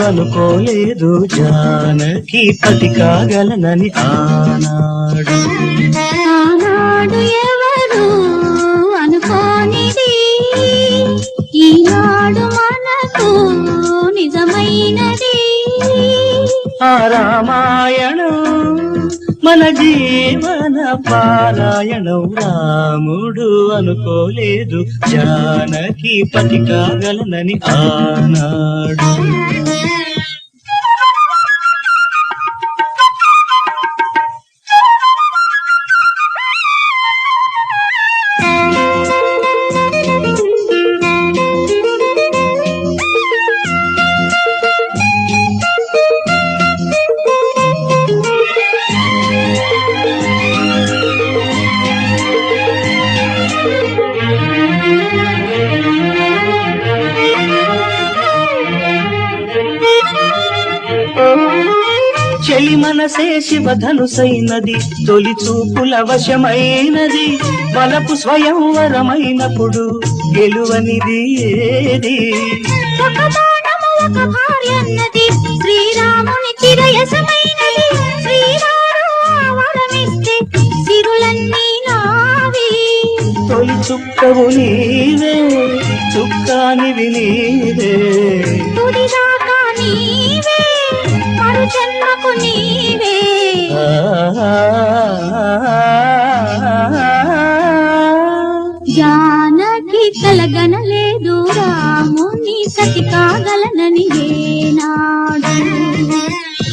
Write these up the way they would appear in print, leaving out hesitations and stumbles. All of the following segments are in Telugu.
అనుకోలేదు జానకి పతి కాగలనని ఆనాడు ఎవరు అనుకోనిది ఈనాడు మనకు నిజమైనది ఆ రామాయణం మన జీవన పారాయణం రాముడు అనుకోలేదు జానకి పతి కాగలనని ఆనాడు చెలి మనసే శివధనుసైనది తొలి చూపుల వశమైనది వలపు స్వయంవరమైనప్పుడు గెలువనిది ఏది ఒక బాణము ఒక భార్యన్నది శ్రీరాముని చిరయసమైనది శ్రీరాము వరమిస్తే సిరులన్నీ నావి తొలి చుక్కవు నీవే చుక్కానివి నీవే తుదిదాకా నీవే మరు జన్మకు నీవే జానకి కలగనలేదు రాముని సతి కాగలనని ఏనాడు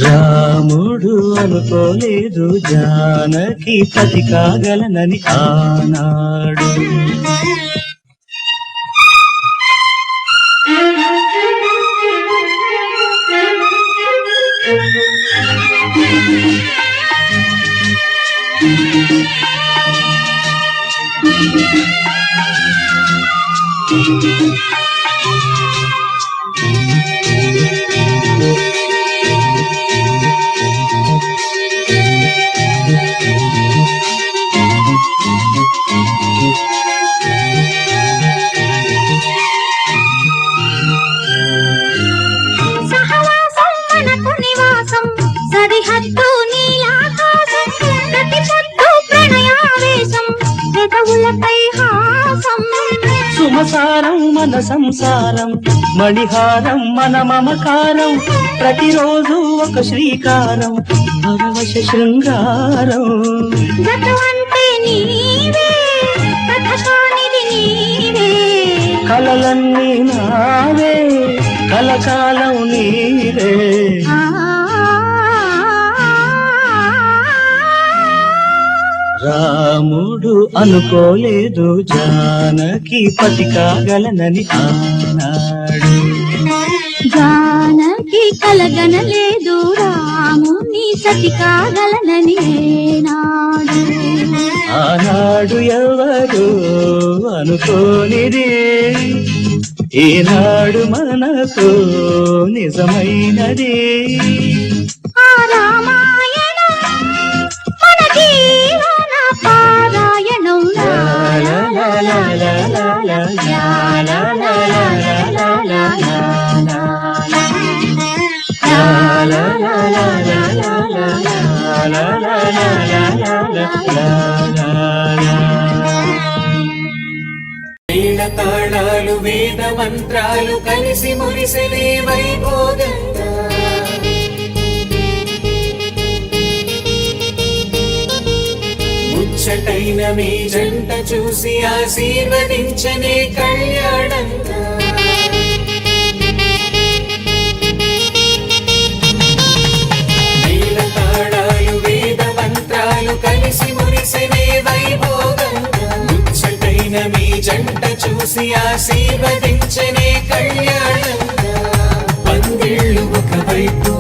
రాముడు అనుకోలేదు జానకి పతి కాగలనని ఆనాడు సహవాసం మనకు నివాసం సరిహద్దు నీలాకాశం ప్రతి పొద్దు ప్రణయావేశం పెదవులపై హాసం సుమసారం మన సంసారం మణిహారం మన మమకారం ప్రతిరోజు ఒక శ్రీకారం పరవశ శృంగారం గతమంటే నీవే కథకానిది నీవే కలలన్నీ నావే కలకాలం నీవే రాముడు అనుకోలేదు జానకి పతి కాగలనని ఆనాడు జానకి కలగనలేదు రాముని సతి కాగలనని ఏనాడు ఆనాడు ఎవరు అనుకోనిది ఈనాడు మనకు నిజమైనది ఆ రామాయణం మన జీవన పారాయణం లా లా లా లా లా లా లా లా లా లా లా లా తాళాలు వేద మంత్రాలు కలిసి మురిసెనే వైభోగంగా ముచ్చటైన మీ జంట చూసి ఆశీర్వదించనే కళ్యాణంగా తాళాలు వేద మంత్రాలు కలిసి మురిసెనే వైభోగంగా ముచ్చటైన మీ జంట చూసి ఆశీర్వదించనే కళ్యాణంగా పందిళ్ళు ఒకవైపు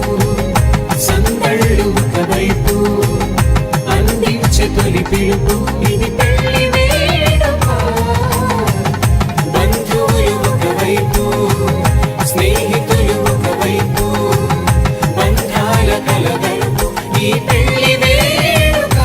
సందళ్ళు ఒకవైపు అందించే తొలి పిలుపు ఇది పెళ్లి వేడుక బంధువులు ఒకవైపు స్నేహితులు ఒకవైపు బంధాల కలగలుపు ఈ పెళ్లి వేడుక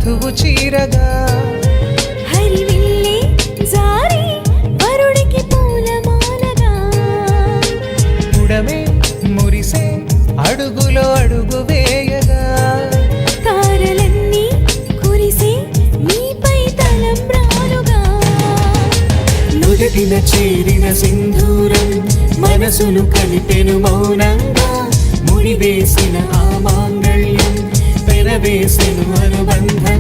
వధువు చీరగా హరివిల్లే జారి వరుడికి పూలమాలగా పుడమే మురిసే అడుగులో అడుగు వేయగా తారలన్నీ కురిసే నీపై తలంబ్రాలుగా నుదిటిన చేరిన సింధూరం మనసును కలిపెను మౌనంగా ముడివేసిన ఆ మాంగళ్యం పెనవేసెను అనుబంధంగా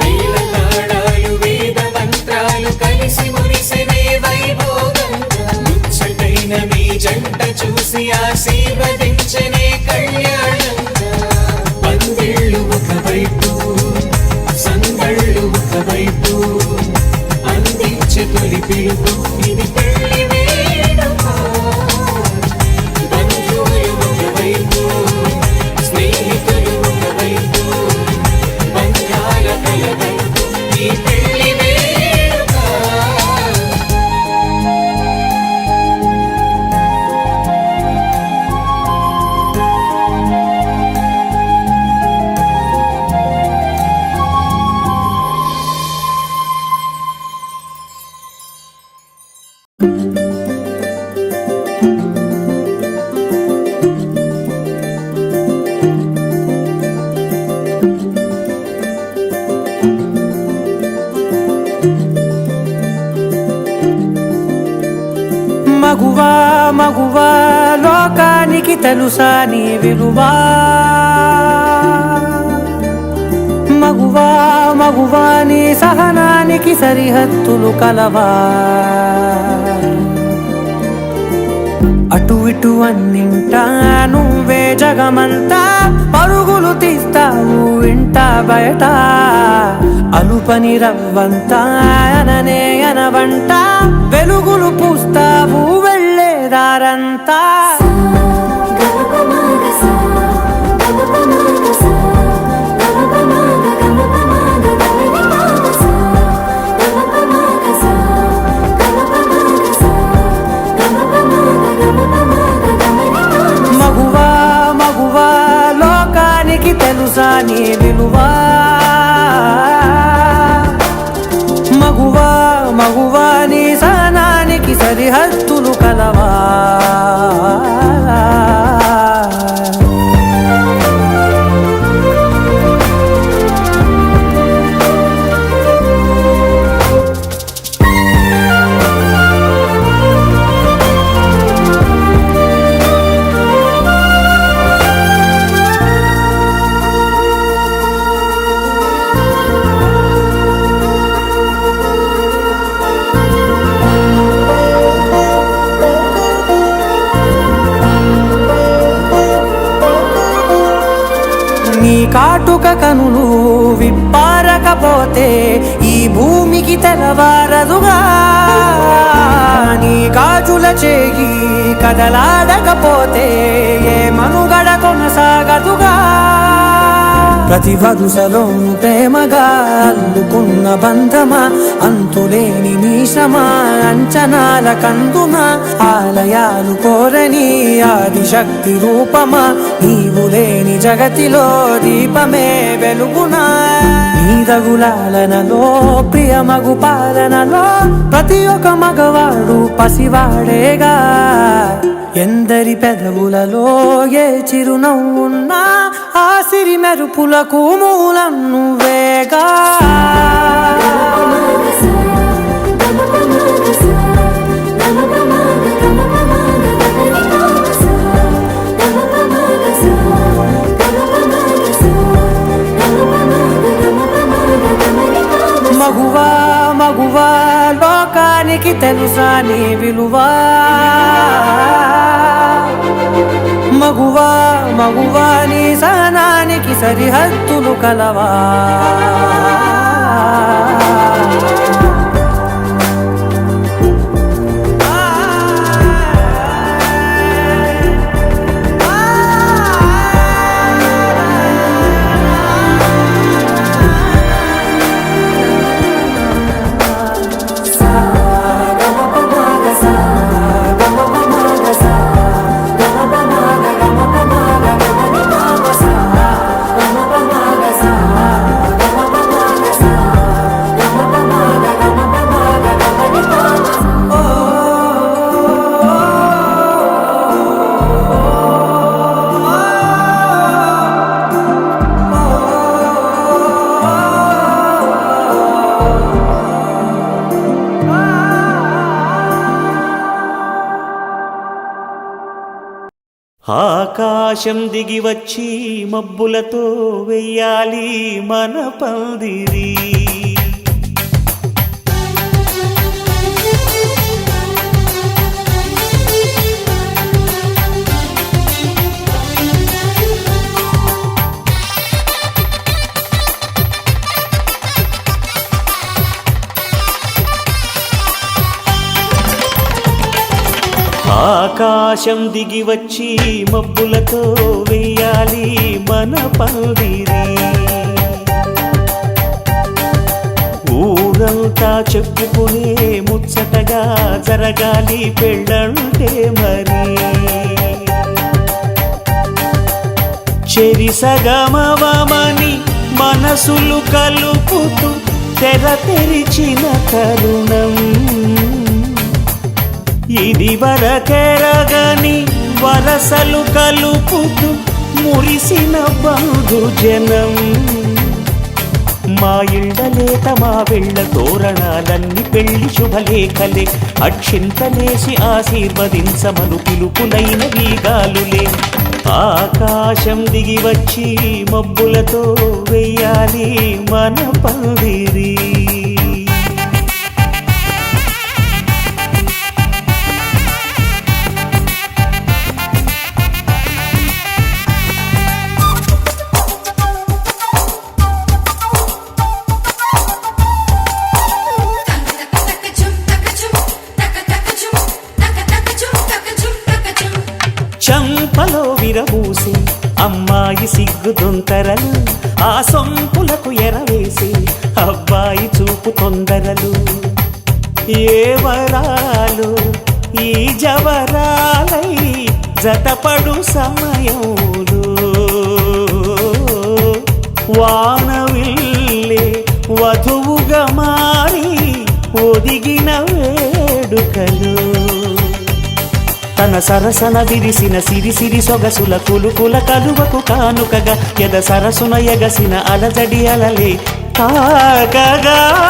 వేల తాళాలు వేద మంత్రాలు కలిసి మురిసెనే వైభోగంగా ముచ్చటైన మీ జంట చూసి ఆశీర్వదించనే కళ్యాణంగా పందిళ్ళు ఒకవైపు సందళ్ళు ఒకవైపు అందించే తొలి పిలుపు ఇది పెళ్లి వేడుక బంధువులు ఒకవైపు స్నేహితులు ఒకవైపు బంధాల కలగలుపు ఈ పెళ్లి వేడుక మగువా మగువా లోకానికి తెలుసా నీ విలువా మగువా మగువా నీ సహనానికి సరిహద్దులు కలవా అటు ఇటు అన్నింటా నువ్వే జగమంతా పరుగులు తీస్తావు ఇంట బయట అలుపని రవ్వంతా అననే అనవంట వెలుగులు పూస్తావు వెళ్ళేదారంతా మగువా మగువా లోకానికి తెలుసా నీ విలువా మగువా మగువా నీ సహనానికి సరిహద్దులు కలవా నీ కాటుక కనులు విప్పారకపోతే ఈ భూమికి తెలవారదుగా నీ గాజుల చేయి కదలాడకపోతే ఏ మనుగడ కొనసాగదుగా ప్రతి వరుసలోను ప్రేమగా అల్లుకున్న బంధమా అంతులేని నీశమా అంచనాల కందుమా ఆలయాలు కోరని ఆదిశక్తి రూపమా నీవు లేని జగతిలో దీపమే వెలుగునా నీ రఘులాలనలో ప్రియమగు పాలనలో ప్రతి ఒక్క మగవాడు పసివాడేగా ఎందరి పెదవులలో ఏ చిరునవ్వున్నా ఆ సిరి మెరుపులకు మూలం నువ్వేగా మగువా మగువా లోకానికి తెలుసా నీ విలువా మగువా మగువా నీ సహనానికి సరిహద్దులు కలవా ఆకాశం దిగి వచ్చి మబ్బులతో వెయ్యాలి మన పందిరి. ఆకాశం దిగి వచ్చి మబ్బులతో వెయ్యాలి మన పందిరి. ఊరంతా చెప్పుకునే ముచ్చటగా జరగాలి పెళ్ళంటే మరి. చెరిసగమవమని మనసులు కలుపుతూ తెర తెరిచిన తరుణం. ఇది వరకెరగని వరసలు కలుపుతూ మురిసిన బంధుజనం. మా ఇళ్ళలేత మా వెళ్ళ తోరణాలన్నీ పెళ్లి శుభలేఖలే. అక్షింతలేసి ఆశీర్వదించమను పిలుపులైన వీగాలులే. ఆకాశం దిగి వచ్చి మబ్బులతో వెయ్యాలి మన పందిరి. చంపలో విరబూసి అమ్మాయి సిగ్గు దొంతరలు. ఆ సొంపులకు ఎరవేసి అబ్బాయి చూపు తొందరలు. ఏ వరాలు ఈ జవరాలై జతపడు సమయంలో. వానవిల్లే వధువుగా మారి ఒదిగిన వేడుకలు. తన సరసన విరిసిన సిరిసిరి సొగసుల కులుకుల కలువకు కానుకగా ఎద సరసున ఎగసిన అలజడి అలలే తాకగా.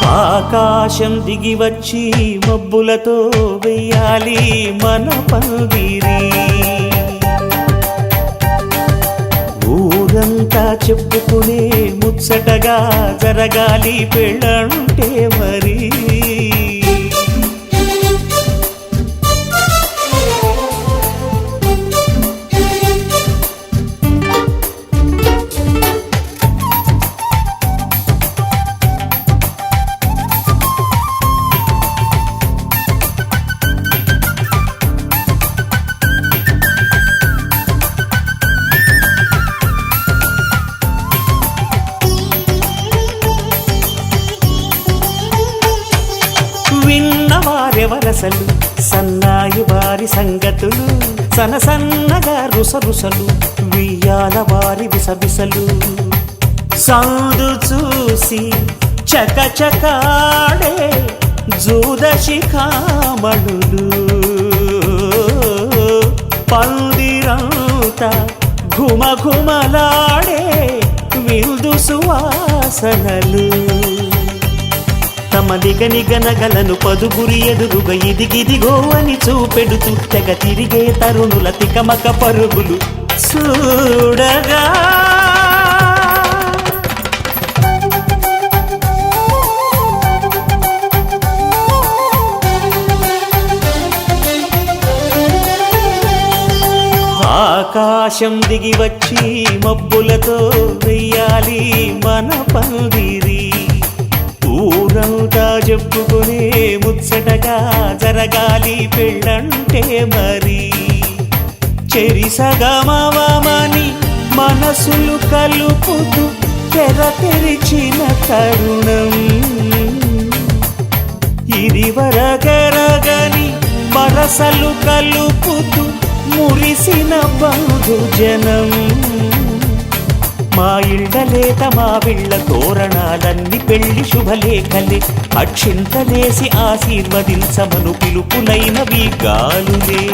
ఆకాశం దిగి వచ్చి మబ్బులతో వెయ్యాలి మన పందిరి. ఊరంతా చెప్పుకునే ముచ్చటగా జరగాలి పెళ్ళంటే మరి. విన్నవారెవరసలు సన్నాయి వారి సంగతులు. సనసన్నగా రుసరుసలు వియ్యాల వారి విసవిసలు. సందు చూసి చకచకాడే జూదశిఖామణులు. పందిరంతా ఘుమఘుమలాడే విందు సువాసనలు. తమ నిగనిగనగలను పదుగురి ఎదురుగా ఇదిగిదిగో అని చూపెడుతూ తెగ తిరిగే తరుణుల తికమక పరుగులు చూడగా. ఆకాశం దిగి వచ్చి మబ్బులతో వెయ్యాలి మన పందిరి. ఊరంతా చెప్పుకునే ముచ్చటగా జరగాలి పెళ్ళంటే మరి. చెరిసగమవమని మనసులు కలుపుతూ తెర తెరిచిన తరుణం. ఇది వరగరగని వరసలు కలుపుతూ మురిసిన బంధుజనం. మా ఇళ్ళలేత మా విళ్ళ తోరణాలన్నీ పెళ్లి శుభలేఖలే. అక్షింతలేసి ఆశీర్వదించమను పిలుపులైన వీగాలులే.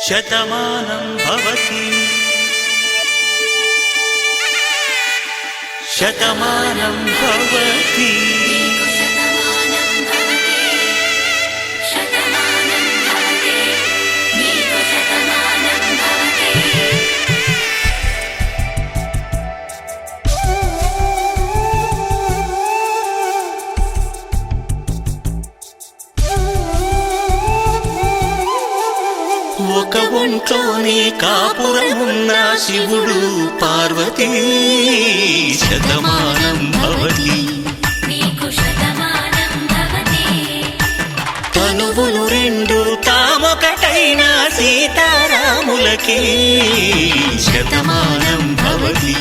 శతమానం భవతి శతమానం భవతి ఒక ఒంట్లోనే కాపురమున్న శివుడు పార్వతీ శతమానం భవతి తనువులు రెండు తామొకటైన సీతారాములకి శతమానం భవతి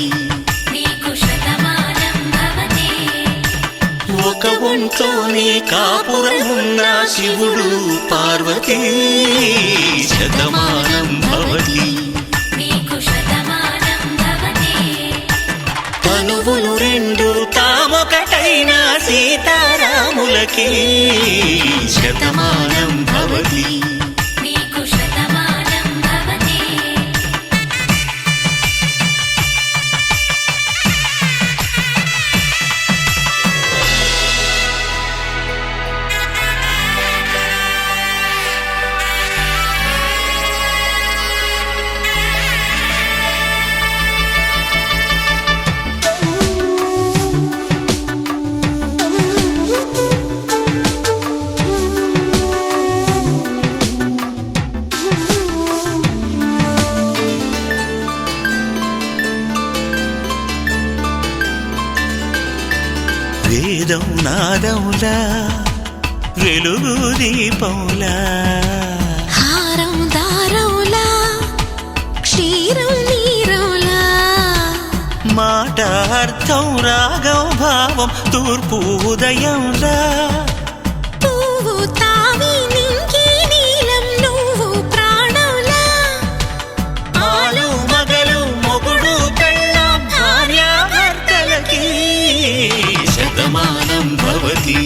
ఒక ఒంట్లోనే కాపురమున్న శివుడు పార్వతీ శతమానం భవతి తనువులు రెండు తామొకటైన సీతారాములకి శతమానం భవతి వేదం నాదములా వెలుగు దీపములా హారం దారములా క్షీరం నీరములా మాట అర్థం రాగం భావం తూర్పు ఉదయంలా పువ్వు తావి నింగి నీలం నువ్వు ప్రాణంలా ఆలు మగలు మొగుడు పెళ్ళాం భార్యాభర్తలకి శతమానం భవతి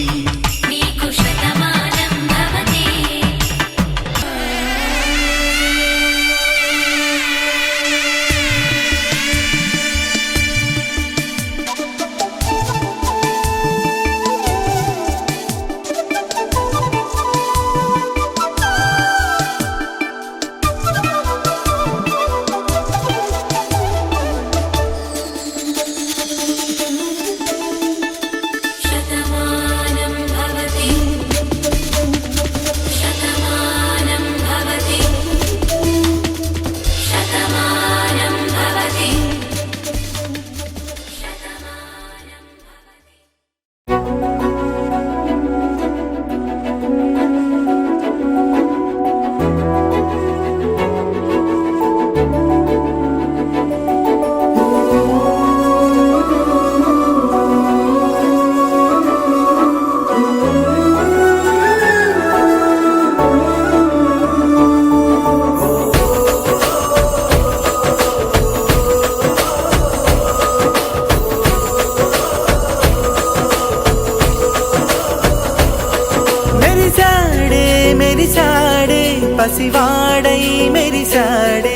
పసివాడై మెరిసాడే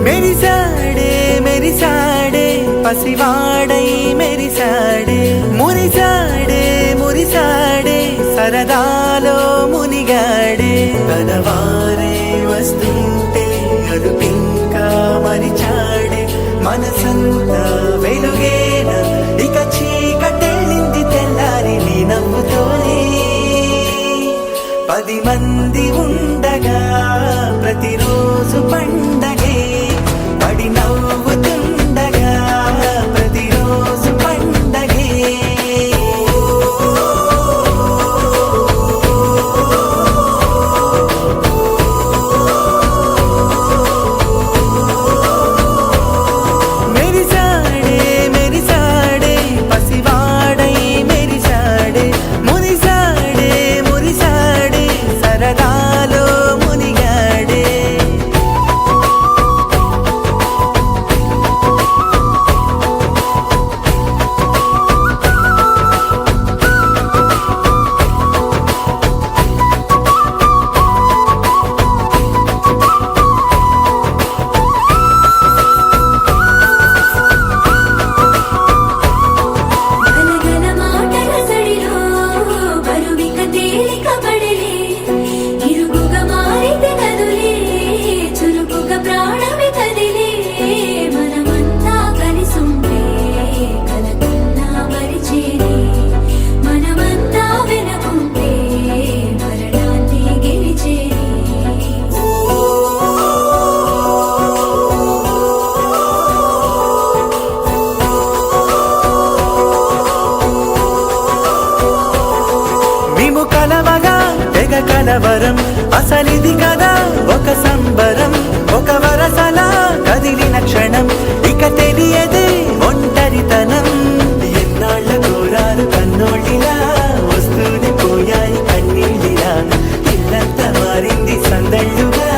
మెరిసాడే మెరిసాడే పసివాడై మెరిసాడే మురిసాడే మురిసాడే సరదాలో మునిగాడే తనవారే వస్తుంటే అదుపింకా మరిచాడే మనసంతా వెలుగేన ఇక చీకటెళ్ళింది తెల్లారి నీ నవ్వుతోనే 10 మంది ఉండగా ప్రతిరోజు పండగే పడి నవ్వుతుండగా ప్రతిరోజు పండగే మెరిసాడే మెరిసాడే పసివాడై మెరిసాడే మురిసాడే మురిసాడే సరదాలో కలవగా తెగ కలవరం, అసలిది కదా ఒక సంబరం. ఒక వరసలా కదిలిన క్షణం, ఇక తెలియదే ఒంటరితనం. ఎన్నాళ్ళ కోరాలు కన్నోళ్ళిలా, వస్తూనే పోయాయి కన్నీళ్ళిలా. ఇల్లంతా మారింది సందళ్ళుగా,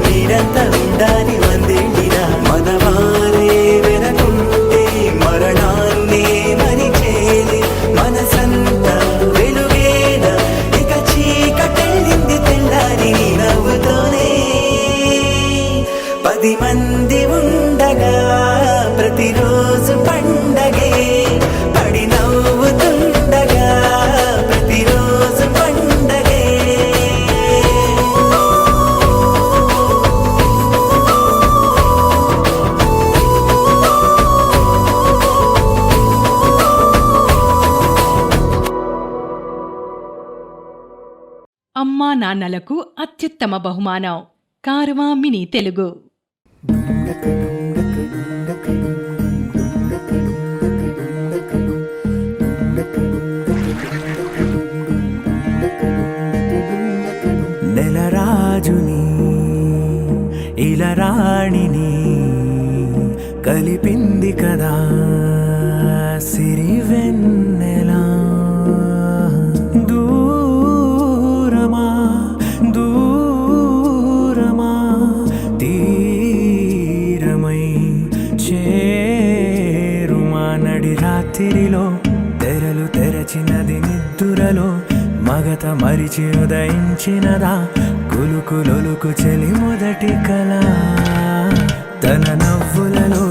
మీరంతా ఉండాలి వందేళ్ళిలా. మనవారే వెనకుంటే మరణాన్నే మరిచేది మనసంతా వెలుగేనా, ఇక చీకటెళ్ళింది తెల్లారి నీ నవ్వుతోనే. 10 మంది ఉండగా ప్రతిరోజు పండగే, పడి నవ్వుతుండగా ప్రతిరోజు పండగే. అమ్మా నాన్నలకు అత్యుత్తమ బహుమానం కారవా మినీ తెలుగు. నెలరాజుని ఇలరాణిని కలిపింది కదా సిరివెన్నెలా. దూరమా దూరమా తీరమై చేరుమా. నడి రాత్రిలో తెరలు తెరచినది నిద్దురలో, మగత మరిచి ఉదయించినదా కులుకులొలుకు చెలి మొదటి కళ. తన నవ్వులలో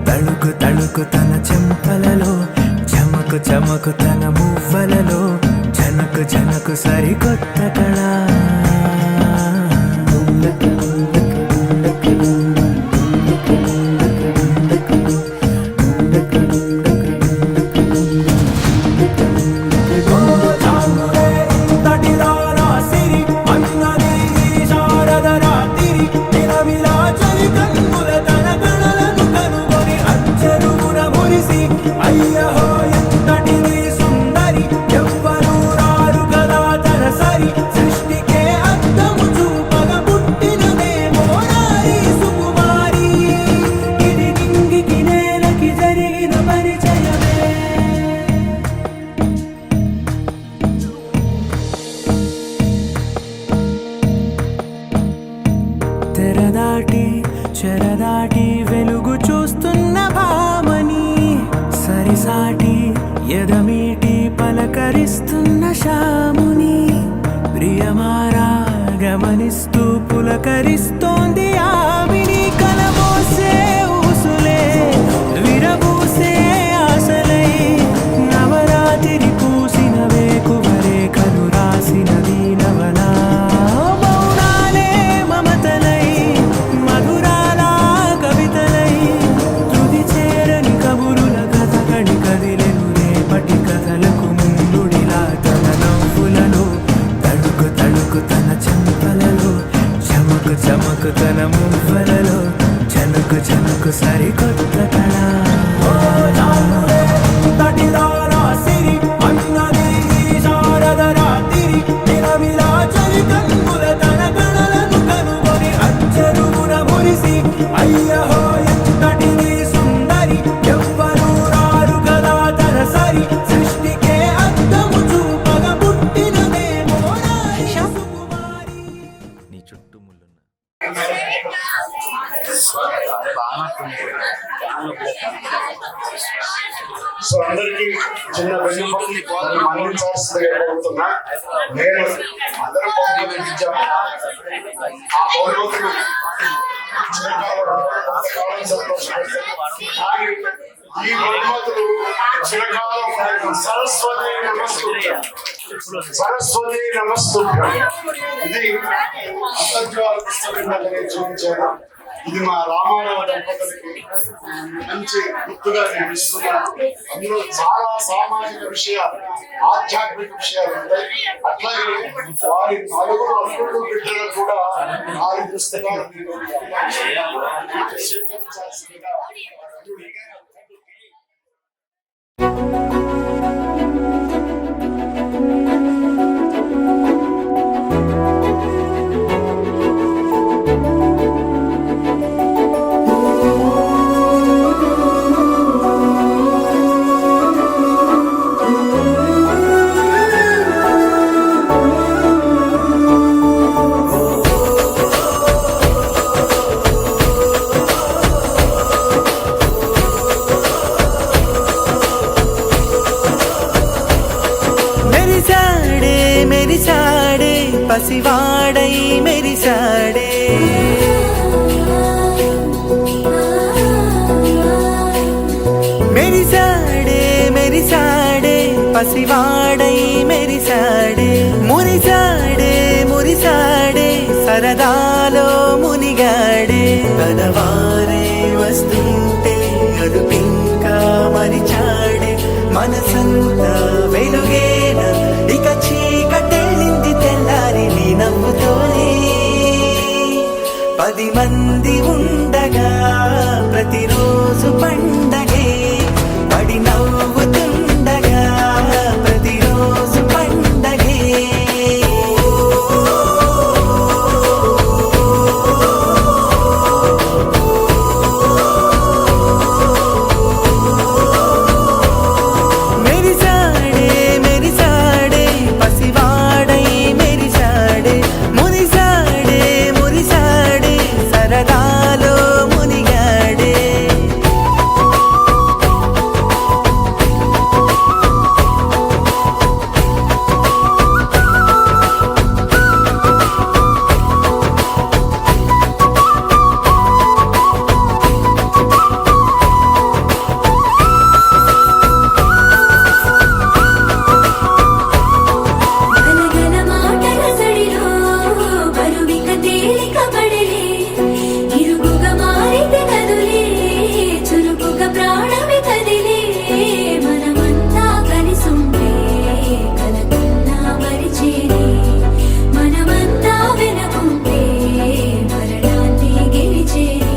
తళుకు తళుకు తన చెంపలలో, చమకు చమకు తన మువ్వలలో, జనకు జనకు సరికొత్త కళ. తెరదాటి చెరదాటి వెలుగు చూస్తున్న భామని, సరిసాటి ఎదమీటి పలకరిస్తున్న శాముని. ప్రియమారా గమనిస్తూ పులకరిస్తోంది ఆవిని. కలమోసే ఊసులే విరబూసే ఆశలై, నవరాత్రి పూసిన వేకువరే కలు రాసినది నవలా. చమకు తన మువ్వలలో, జనకు జనకు సరికొత్త కళ. అయ్యహో ఎంతటిది సుందరి, ఎవ్వరూ రారు కదా తన సరి. సృష్టికే అద్దము చూపగా పుట్టినదేమో సుకుమారి. నీ చుట్టూ ముళ్ళున్న సో అందరికి చిన్న మన్నించాల్సిందిగా కోరుతున్నా. నేను అందరం పంపించాము ఆ పౌరులు చిరకాలం సంతోషపడతారు. ఈ బహుమతులు చిరకాలం సరస్వతి నమస్తుభ్యం, సరస్వతి నమస్తుభ్యం. ఇది అంతర్జాల పుస్తకం చూపించాను. ఇది మా రామారావు దంపతులకి మంచి గుర్తుగా నేను ఇస్తున్నాను. అందులో చాలా సామాజిక విషయాలు, ఆధ్యాత్మిక విషయాలు ఉంటాయి. అట్లాగే వారి 4 అల్లుళ్ళు బిడ్డలు కూడా 4 పుస్తకాలు స్వీకరించాల్సిందిగా. మురిసాడే మెరిసాడే పసివాడై మెరిసాడే మెరిసాడే మెరిసాడే పసివాడై మెరిసాడే మురిసాడే మురిసాడే సరదాలో మునిగాడే తనవారే వస్తుంటే అదుపింకా మరిచాడే మనసంతా వెలుగేన ఇక చీకటెళ్ళింది తెల్లారి నీ నవ్వుతోనే 10 మంది ఉండగా ప్రతిరోజు పండగే పడి నవ్వుతుండగా ప్రతిరోజు పండగే మెరిసాడే మెరిసాడే పసివాడై మెరిసాడే మురిసాడే మురిసాడే సరదాలో మునిగాడే గనగన మాటల సడిలో బరువిక తేలిక పడలే ఇరుగుగా మారితే కదులే చురుకుగా ప్రాణమి కదిలే మనమంతా కలిసుంటే కలకన్నా మరిచేనే మనమంతా వెనకుంటే మరణాన్ని గెలిచేనే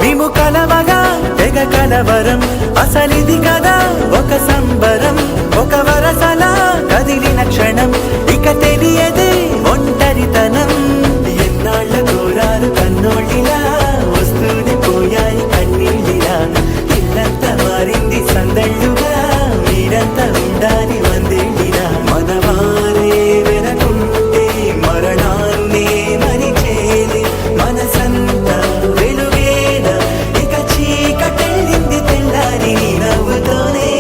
మేము కలవగా తెగ కలవరం అసలిది కదా ఒక సంబరం ఒక వరసలా కదిలిన క్షణం ఇక తెలియదే ఒంటరితనం ఎన్నాళ్ళ కోరారు కన్నోళ్ళిలా వస్తూనే పోయాయి కన్నీళ్ళిలా ఇల్లంతా మారింది సందళ్ళుగా మీరంతా ఉండాలి వందేళ్ళిలా మనవారే వెనకుంటే మరణాన్నే మరిచేది మనసంతా వెలుగేన ఇక చీకటెళ్ళింది తెల్లారి నీ నవ్వుతోనే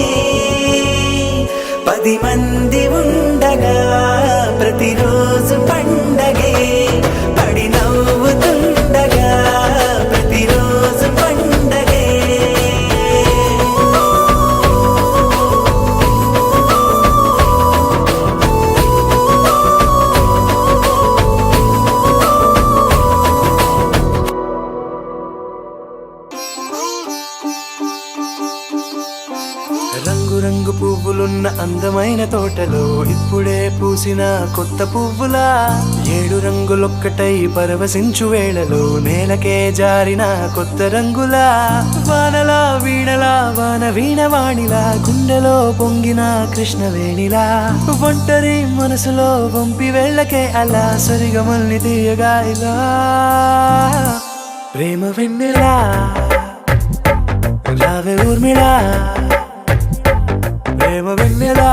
10 మంది ఉండగా ప్రతిరోజు పండగే పడి నవ్వుతుండగా ప్రతిరోజు పండగే రంగు రంగు పువ్వులున్న అందమైన తోటలో ఇప్పుడే పూసిన కొత్త పువ్వులా 7 రంగులొక్కటై పరవశించు వేళలో నేలకే జారిన కొత్త రంగులా వానలా వీణలా వాన వీణవాణిలా గుండెలో పొంగిన కృష్ణవేణిలా ఒంటరి మనసులో వంపి వెళ్ళకే అలా సరిగమల్ని తీయగా ఇలా ప్రేమ వెన్నెలా రావే ఊర్మిళా ప్రేమ వెన్నెలా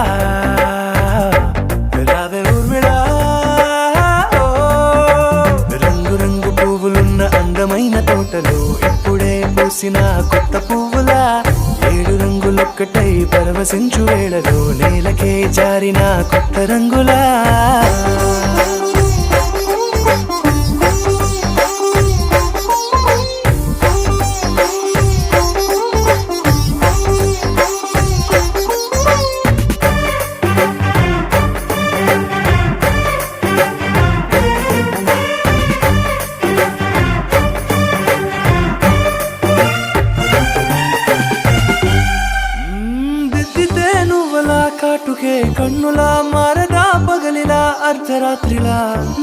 రావే ఊర్మిళా రంగు రంగు పువ్వులున్న అందమైన తోటలో ఇప్పుడే పూసిన కొత్త పువ్వులా 7 రంగులొక్కటై పరవశించు వేళలో నేలకే జారిన కొత్త రంగులా దిద్దితే నువ్వలా కాటుకే కన్నులా మారదా పగలిలా అర్ధరాత్రిలా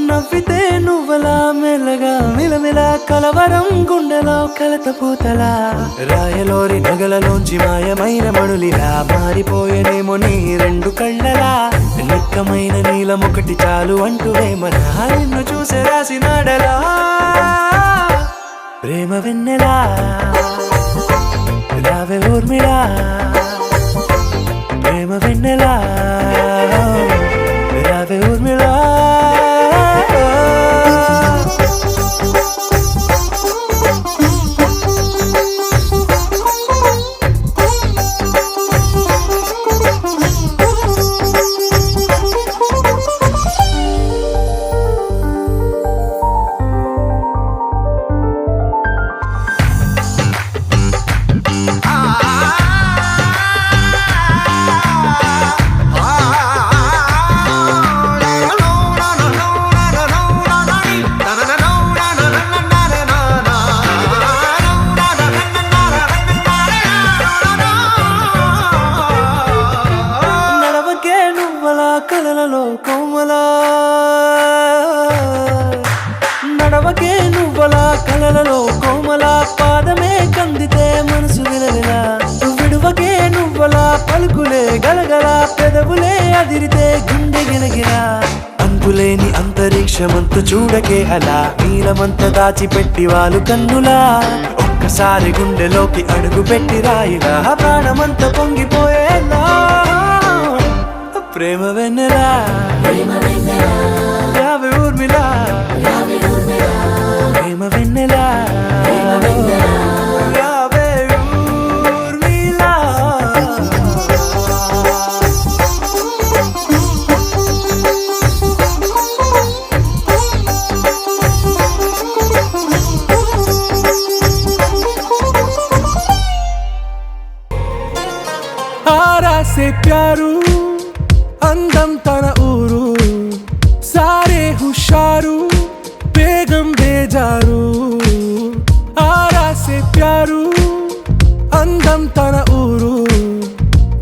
నవ్వితే నువ్వలా మెల్లగా మిలమిలా కలవరం గుండెలో కలత పూతలా రాయలోరి నగలలోంచి మాయమైన మణులిలా మారిపోయేనేమో నీ 2 కళ్ళలా నిక్కమైన నీలమొకటి చాలు అంటూ వేమనా నిన్ను చూసే రాసినాడలా ప్రేమ వెన్నెలా రావే ఊర్మిళా ప్రేమ వెన్నెలా రావే ఊర్మిళా కలలలో కోమల పాదమే కందితే మనసు విలవిలా విడువకే నువ్వలా పలుకులే గలగల పెదవులే అదిరితే గుండె గిలగిలా అంతులేని అంతరిక్షమంతు చూడకే అలా నీలమంత దాచిపెట్టి వాళ్ళు కన్నులా ఒక్కసారి గుండెలోకి అడుగు పెట్టి రాయిలా ప్రాణమంత పొంగిపోయేలా ప్రేమ వెన్నెలా యావే ఊర్మిలా ప్రేమ వెన్నెలా యావే ఊర్మిళ. ఆరా సే ప్యారు అందం తన ఊరు సారే హుషారు బేగం బేజారు ఆరా సే ప్యారు అందం తన ఊరు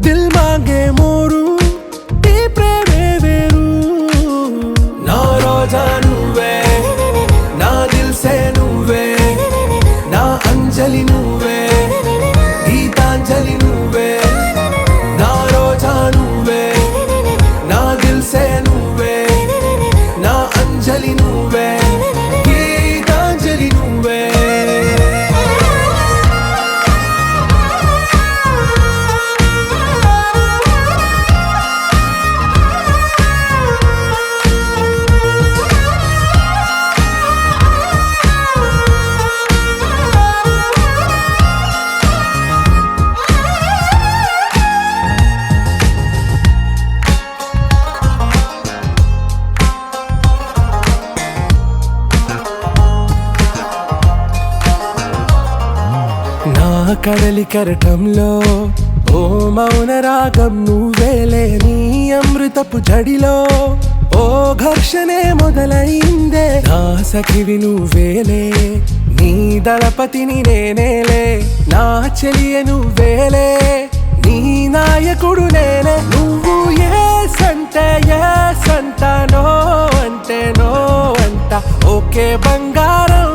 దిల్ మాంగే మోరు ఈ ప్రేమే వేరు నా రోజా నువ్వే నా దిల్ సే నువ్వే నా అంజలి నువ్వే గీతాంజలి నువ్వే నా రోజా నువ్వే నా దిల్ సే నువ్వే నా అంజలి నువ్వే గీతాంజలి నువ్వే నా కడలి కరటంలో ఓ మౌన రాగం నువ్వేలే నీ అమృతపు జడిలో ఓ ఘర్షణే మొదలైందే నా సఖివి నువ్వేలే నీ దళపతిని నేనేలే నా చెలియ నువ్వేలే నీ నాయకుడు నేనే నువ్వు ఏ సంట నో అంటే నో అంట ఓకే బంగారం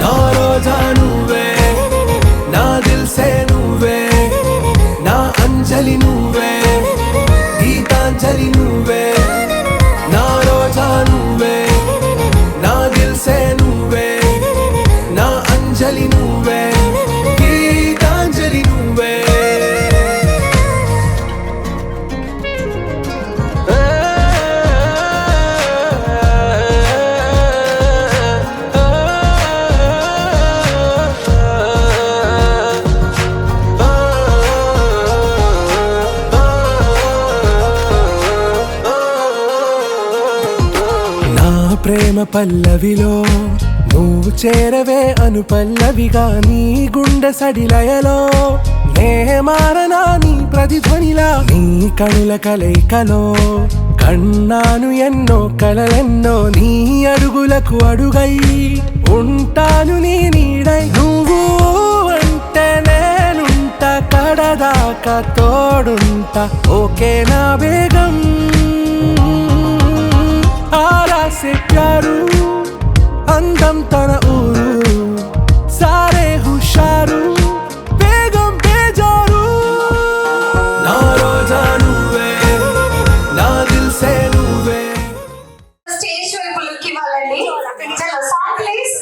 నా రోజా నువ్వే నా దిల్ సే నువ్వే నా అంజలి నువ్వే గీతాంజలి నువ్వే నా రోజా నువ్వే నా దిల్ సే నువ్వే నా అంజలి నువ్వే గీతాంజలి నువ్వే నా ప్రేమ పల్లవిలో నువ్వు చేరవే అను పల్లవిగా నీ గుండె సడిలయలో నే మారనా నీ ప్రతిధ్వనిలా నీ కనుల కలయికలో కన్నాను ఎన్నో కలలెన్నో నీ అడుగులకు అడుగై ఉంటాను నీ నీడై నువ్వు అంటే నేనుంట కడదాకా తోడుంట ఓకే నా బేగం ఆరా సే ప్యారు అందం తన ఊరు సారే హుషారు బేగం బేజారు నా రోజా నువ్వే నా దిల్ సే నువ్వే స్టేజ్ వైపు లుక్ ఇవ్వాలండి చలో సాంగ్ ప్లీజ్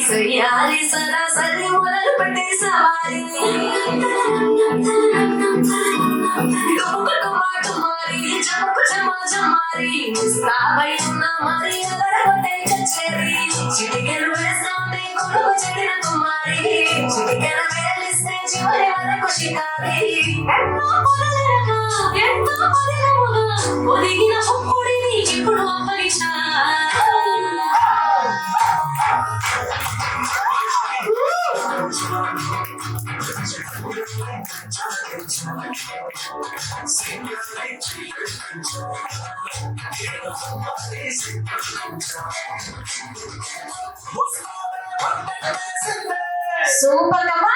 సయ్యారి సరాసరి మొదలు పెట్టే సవారి మారి చమకు చమారి ఇస్తాబై ఉన్న మరి అలరగొట్టే కచేరి చిటికెలు వేస్తాంది కొడుకు చెడిన కుమారి చిటికెల వేలిస్తే చివరి వరకు షికారి ఎంతో పొరలరగా ఎంతో పొదిలముగా ఒదిగిన ఒప్పుడిని ఇప్పుడు అప్పగించా సూపర్ కమా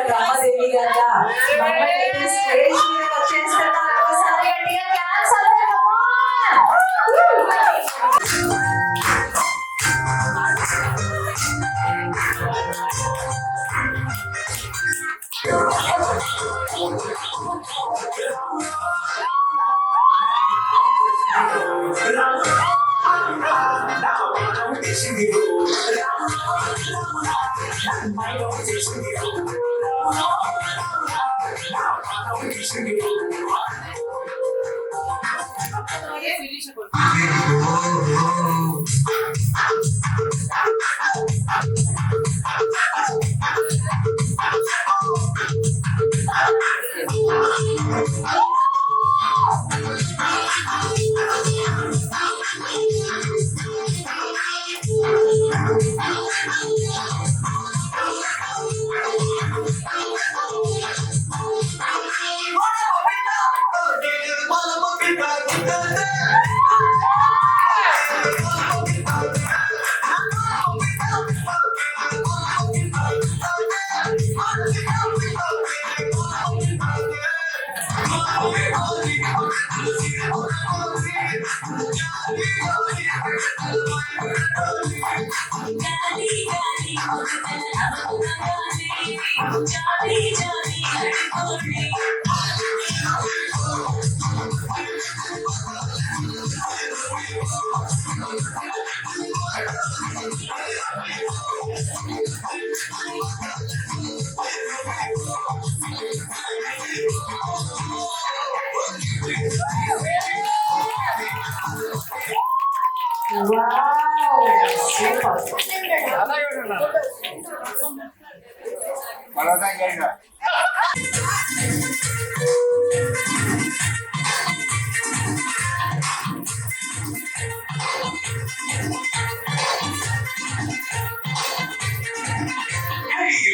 రామాదేవి గారా మమ్మల్ని స్టేజ్ మీద వచ్చేస్తారా ఒకసారి గట్టిగా క్లాప్స్ అందరూ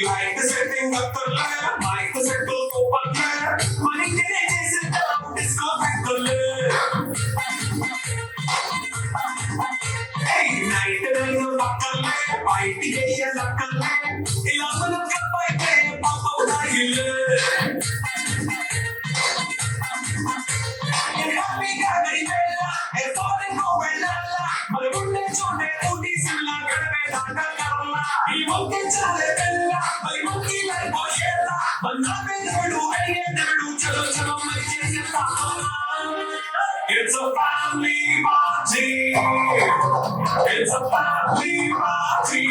Like the setting up the layer, like the settle open layer, money can chase it down, disco back the layer. Hey, night and the buckle layer, fight the air buckle layer, 11 of the fight layer, pop out the hill. Happy gathering bella, a foreign governor, but a good nature, Uti Silla, Garbe, Karla, he won't get Bella, but he won't keep like Boyella, but nothing never do, any never do, Chalo, my children. It's a family party. It's a family party.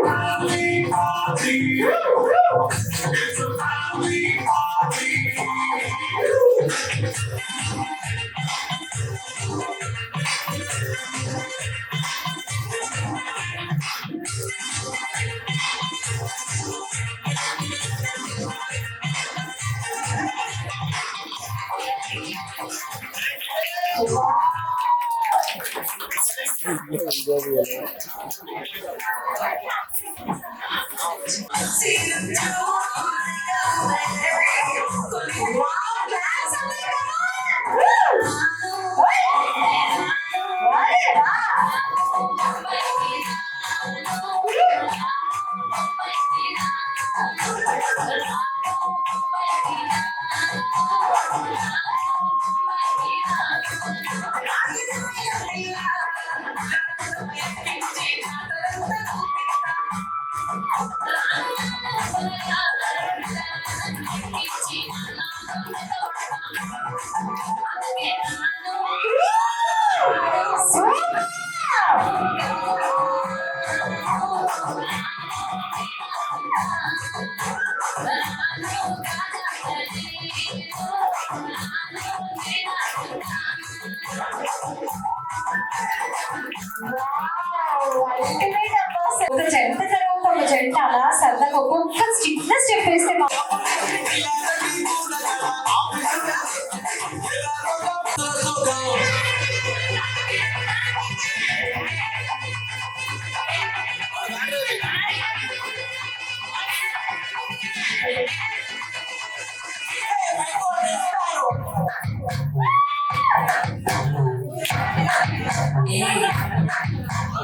Family party. It's a family party. ఒక జంట తర్వాత ఒక జంట అలా సరదాగా ఒక్కొక్క స్టెప్ వేస్తే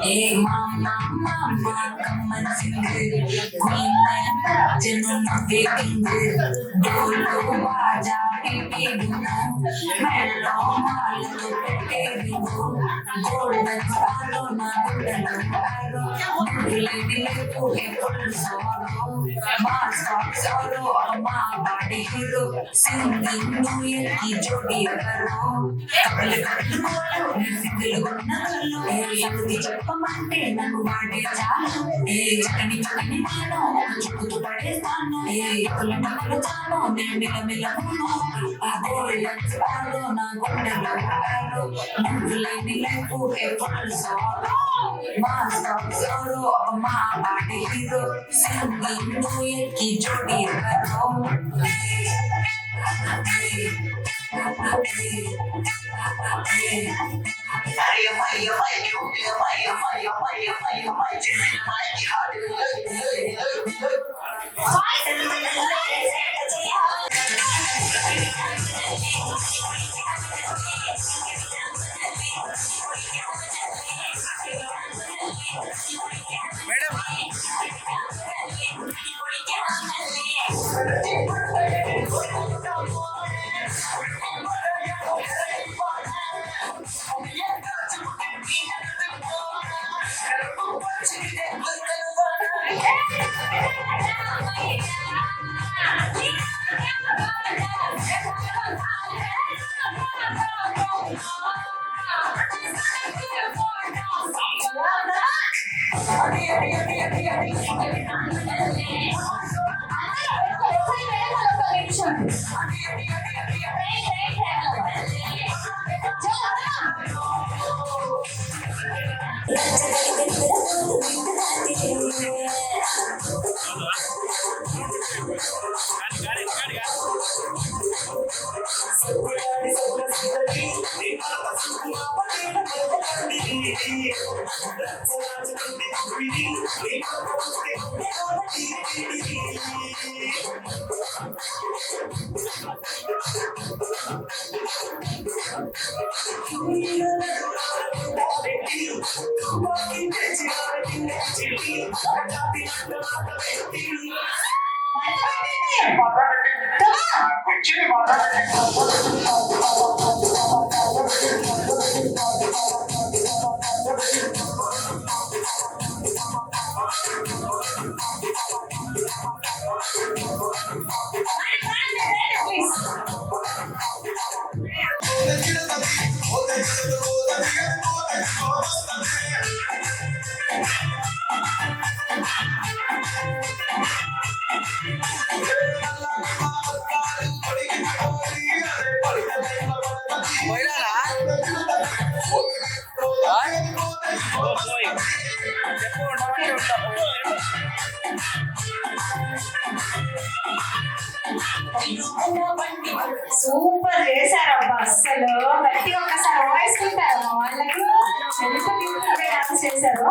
Hey mama, mama, come and sing it. Queen and General Baking it. Dolo baja pipi dunu. Mello malu pipi dunu. Golden sparrow na golden sparrow. Lady lepu e full sorrow. Mascot sorrow, amma body hero. Singing New Year ki jodi karo. Couple single nallo. Hey, చెప్పమంటే నన్ను వాడే చాలు ఏ చక్కని చక్కని నేను చుట్టూ పడేస్తాను ఏ కుల మక్కలు చాలు నేను మిలమిలను ఆ గోల్డెన్ స్పారో నా గుండెలో పారో నువ్వు లేని లైఫ్ ఏ ఫుల్ సారో మా సారో మా body hero singing new year కి జోడి కరో సూపర్ చేశారబ్బా, అస్సలు గట్టి ఒక్కసారి వాయిస్తుంటారు మా వాళ్ళకి ఎంత బ్యూటిఫుల్ డాన్స్ చేశారు.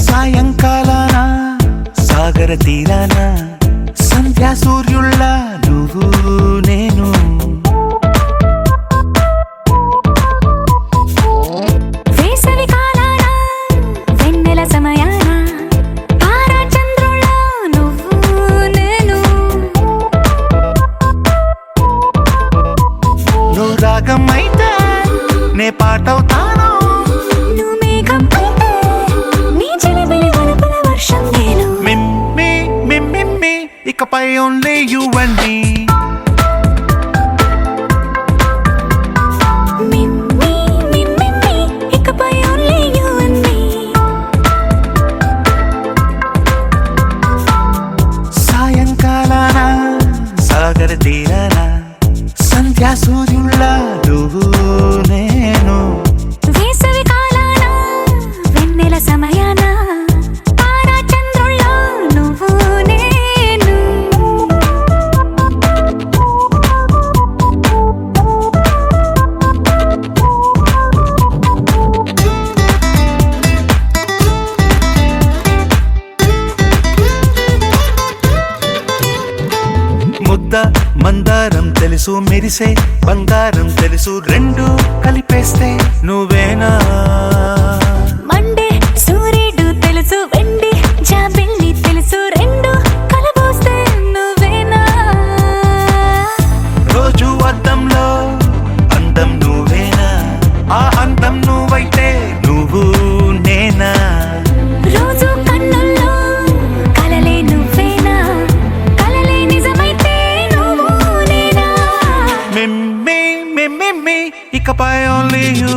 సాయంకాలాన సాగర తీరాన సంధ్యా సూర్యుళ్ళ నువ్వు నేను వేసవి కాలాన వెన్నెల సమయాన తారా చంద్రుళ్ళ నువ్వు నేను నువ్వు రాగం అయితే నే పాటవుతాను నువ్వు మేఘం అయితే నీ చిలిపిలి వలపుల వర్షం నేను మిమ్మి మిమ్మి ఇకపై ఓన్లీ యు అండ్ మీ మిమ్మి మిమ్మి ఇకపై ఓన్లీ యు అండ్ మీ సాయంకాలాన సాగర తీరాన సంధ్యా సూర్యుళ్ళ నువ్వు నేను వేసవి కాలాన వెన్నెల సమయాన తారా చంద్రుళ్ళ నువ్వు నేను ముద్ద మందారం తెలుసు మెరిసే బంగారం తెలుసు రెండు కలిపేస్తే నువ్వేనా మండే సూర్యుడు తెలుసు వెండి జాబిల్లి తెలుసు రెండు కలబోస్తే నువ్వేనా రోజు అద్దంలో అందం నువ్వేనా ఆ అందం నువ్వైతే నువ్వు నేనా రోజు కన్నుల్లో కలలే నువ్వేనా కలలే నిజమైతే నువ్వు నేనా మిమ్మి ఇకపై ఓన్లీ యు